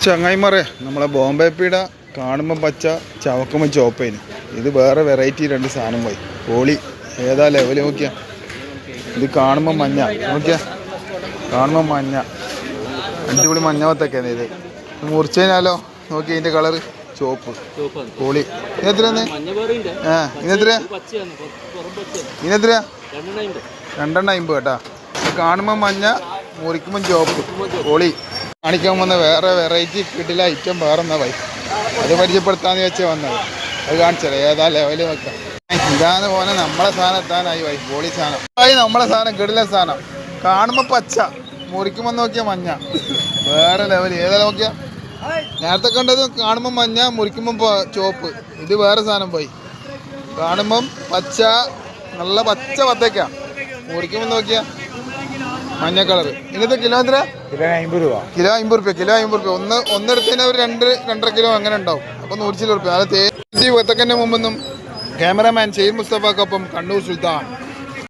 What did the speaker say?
ചങ്ങായിമാരെ നമ്മളെ ബോംബെ പീട കാണുമ്പോൾ പച്ച ചവക്കുമ്പോൾ ചോപ്പേന് ഇത് വേറെ വെറൈറ്റി രണ്ട് സാധനം പോയി പോളി ഏതാ ലെവല് നോക്കിയാ ഇത് കാണുമ്പോൾ മഞ്ഞ നോക്കിയാ കാണുമ്പോൾ മഞ്ഞ അടിപൊളി മഞ്ഞ വത്തൊക്കെയാണ് ഇത് മുറിച്ച് കഴിഞ്ഞാലോ നോക്കി ഇതിൻ്റെ കളറ് ചോപ്പ് പോളി ഇതെത്രയാന്ന് ഇതെത്രയാ ഇതെത്രയാ 250 കേട്ടാ കാണുമ്പോൾ മഞ്ഞ മുറിക്കുമ്പോൾ ചോപ്പ് പോളി കാണിക്കാൻ വന്ന വേറെ വെറൈറ്റി കിട്ടില്ല ഐറ്റം വേറെ എന്നാ വൈ അത് പരിചയപ്പെടുത്താന്ന് വെച്ചാൽ വന്നത് അത് കാണിച്ചാലേ ഏതാ ലെവല് വെക്കാം ഇതാണ് പോലെ നമ്മളെ സാധനം എത്താനായി വൈ പോളി സാധനം നമ്മളെ സാധനം കിടില സാധനം കാണുമ്പോൾ പച്ച മുറിക്കുമ്പോൾ നോക്കിയാൽ മഞ്ഞ വേറെ ലെവൽ ഏതാ നോക്കിയാ നേരത്തെ കണ്ടത് കാണുമ്പോൾ മഞ്ഞ മുറിക്കുമ്പോൾ ചോപ്പ് ഇത് വേറെ സാധനം പോയി കാണുമ്പം പച്ച നല്ല പച്ച വത്തേക്കാ മുറിക്കുമ്പോൾ നോക്കിയാ മഞ്ഞ കളർ ഇന്നത്തെ കിലോ എത്ര കിലോ 50 കിലോ 50 ഒന്നെടുത്തതിന് ഒരു 2-2.5 കിലോ അങ്ങനെ ഉണ്ടാവും അപ്പോൾ 100 രൂപ അത് തേജ് വത്തക്കൻ്റെ മുമ്പൊന്നും ക്യാമറാമാൻ ഷെയ്ഖ് മുസ്തഫക്കൊപ്പം കണ്ണൂർ സുൽത്താൻ.